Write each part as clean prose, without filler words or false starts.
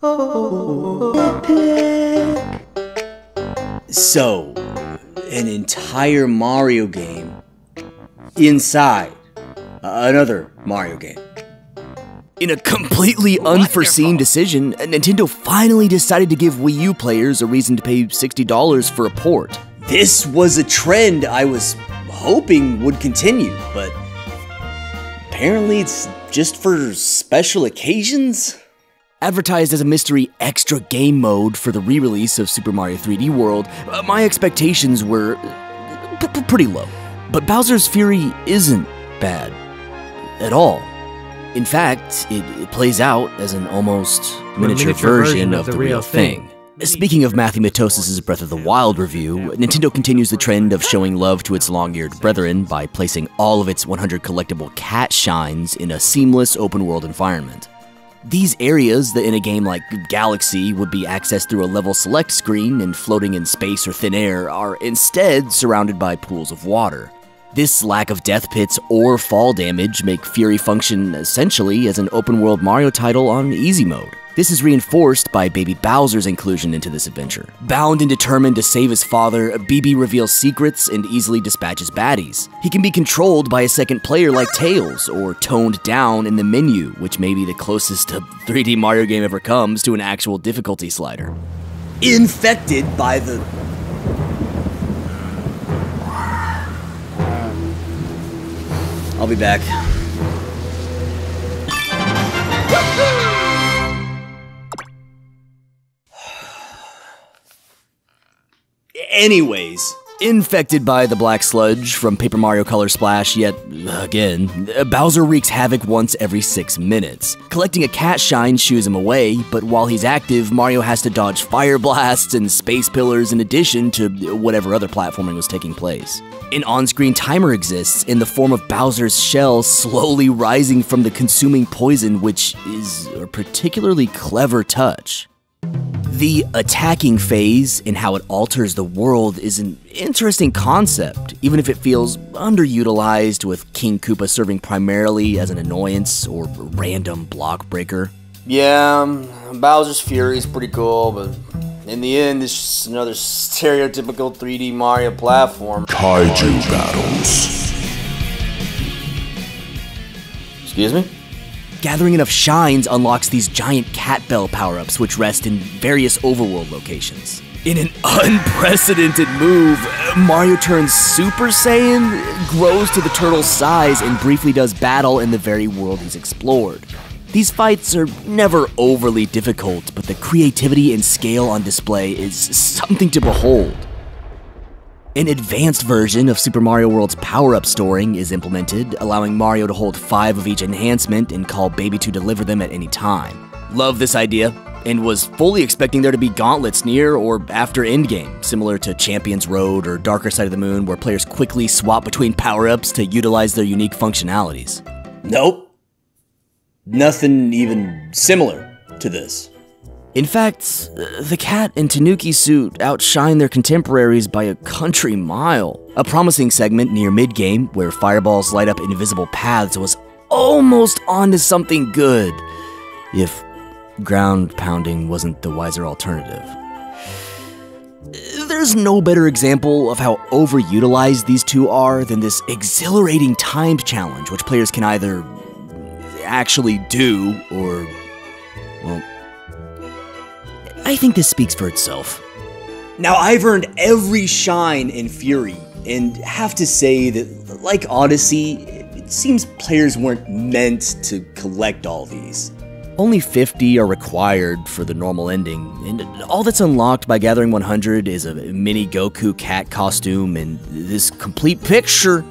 Nitpick. So, an entire Mario game inside another Mario game. In a completely unforeseen decision, Nintendo finally decided to give Wii U players a reason to pay $60 for a port. This was a trend I was hoping would continue, but apparently it's just for special occasions? Advertised as a mystery extra game mode for the re-release of Super Mario 3D World, my expectations were pretty low. But Bowser's Fury isn't bad at all. In fact, it plays out as an almost miniature version of the real thing. Speaking of Matthewmatosis' Breath of the Wild review, Nintendo continues the trend of showing love to its long-eared brethren by placing all of its 100 collectible cat shines in a seamless open-world environment. These areas that in a game like Galaxy would be accessed through a level select screen and floating in space or thin air are instead surrounded by pools of water. This lack of death pits or fall damage make Fury function essentially as an open-world Mario title on easy mode. This is reinforced by baby Bowser's inclusion into this adventure. Bound and determined to save his father, BB reveals secrets and easily dispatches baddies. He can be controlled by a second player like Tails, or toned down in the menu, which may be the closest a 3D Mario game ever comes to an actual difficulty slider. Infected by the... I'll be back. Anyways. Infected by the black sludge from Paper Mario Color Splash, yet again, Bowser wreaks havoc once every 6 minutes. Collecting a cat shine shoos him away, but while he's active, Mario has to dodge fire blasts and space pillars in addition to whatever other platforming was taking place. An on-screen timer exists in the form of Bowser's shell slowly rising from the consuming poison, which is a particularly clever touch. The attacking phase and how it alters the world is an interesting concept, even if it feels underutilized, with King Koopa serving primarily as an annoyance or random block breaker. Yeah, Bowser's Fury is pretty cool, but in the end, it's just another stereotypical 3D Mario platform. Kaiju battles. Excuse me? Gathering enough shines unlocks these giant cat bell power-ups, which rest in various overworld locations. In an unprecedented move, Mario turns Super Saiyan, grows to the turtle's size, and briefly does battle in the very world he's explored. These fights are never overly difficult, but the creativity and scale on display is something to behold. An advanced version of Super Mario World's power-up storing is implemented, allowing Mario to hold 5 of each enhancement and call Baby to deliver them at any time. Love this idea, and was fully expecting there to be gauntlets near or after endgame, similar to Champion's Road or Darker Side of the Moon, where players quickly swap between power-ups to utilize their unique functionalities. Nope. Nothing even similar to this. In fact, the cat and Tanuki suit outshine their contemporaries by a country mile. A promising segment near mid-game, where fireballs light up invisible paths, was almost onto something good, if ground pounding wasn't the wiser alternative. There's no better example of how overutilized these two are than this exhilarating timed challenge, which players can either actually do or, well, I think this speaks for itself. Now, I've earned every shine in Fury, and have to say that, like Odyssey, it seems players weren't meant to collect all these. Only 50 are required for the normal ending, and all that's unlocked by gathering 100 is a mini Goku cat costume and this complete picture.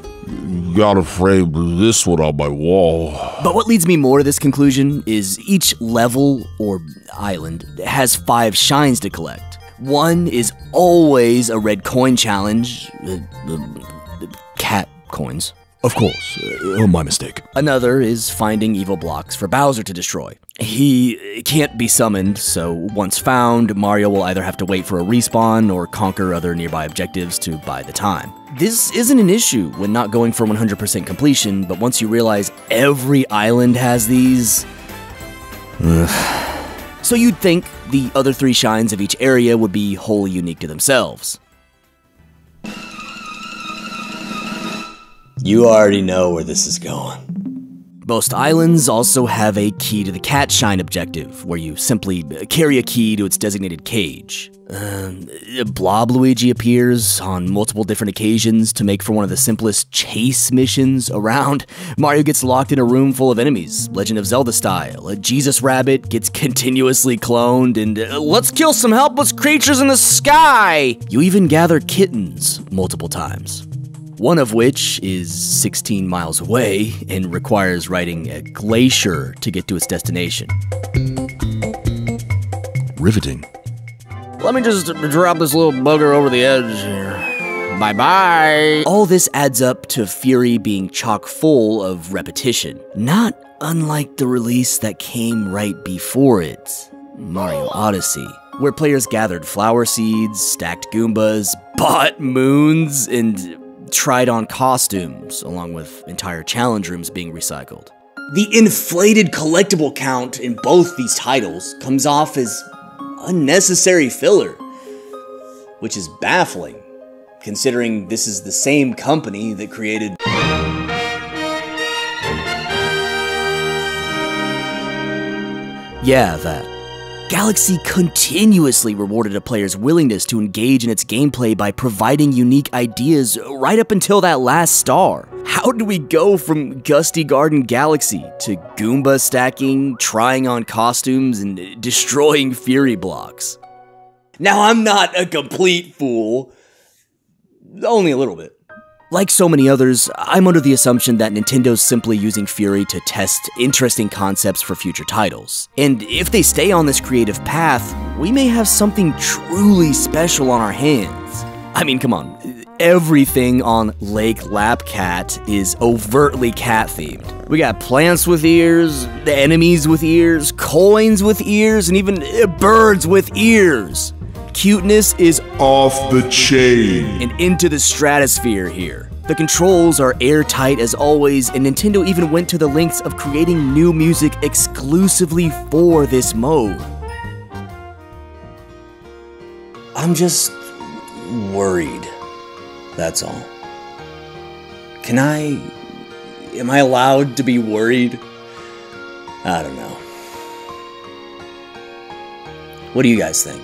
Gotta frame this one on my wall. But what leads me more to this conclusion is each level, or island, has 5 shines to collect. One is always a red coin challenge, cat coins. Of course, my mistake. Another is finding evil blocks for Bowser to destroy. He can't be summoned, so once found, Mario will either have to wait for a respawn or conquer other nearby objectives to buy the time. This isn't an issue when not going for 100% completion, but once you realize every island has these, So you'd think the other 3 shines of each area would be wholly unique to themselves. You already know where this is going. Most islands also have a key to the cat shine objective, where you simply carry a key to its designated cage. Blob Luigi appears on multiple different occasions to make for one of the simplest chase missions around. Mario gets locked in a room full of enemies, Legend of Zelda style. A Jesus Rabbit gets continuously cloned, and let's kill some helpless creatures in the sky! You even gather kittens multiple times. One of which is 16 miles away and requires riding a glacier to get to its destination. Riveting. Let me just drop this little bugger over the edge here. Bye-bye. All this adds up to Fury being chock full of repetition. Not unlike the release that came right before it, Mario Odyssey, where players gathered flower seeds, stacked Goombas, bought moons, and tried on costumes, along with entire challenge rooms being recycled. The inflated collectible count in both these titles comes off as unnecessary filler, which is baffling, considering this is the same company that created that. Galaxy continuously rewarded a player's willingness to engage in its gameplay by providing unique ideas right up until that last star. How do we go from Gusty Garden Galaxy to Goomba stacking, trying on costumes, and destroying Fury blocks? Now, I'm not a complete fool. Only a little bit. Like so many others, I'm under the assumption that Nintendo's simply using Fury to test interesting concepts for future titles. And if they stay on this creative path, we may have something truly special on our hands. I mean, come on, everything on Lake Lapcat is overtly cat-themed. We got plants with ears, enemies with ears, coins with ears, and even birds with ears. Cuteness is Off the chain. and into the stratosphere here. The controls are airtight as always, and Nintendo even went to the lengths of creating new music exclusively for this mode. I'm just worried, that's all. Am I allowed to be worried? I don't know. What do you guys think?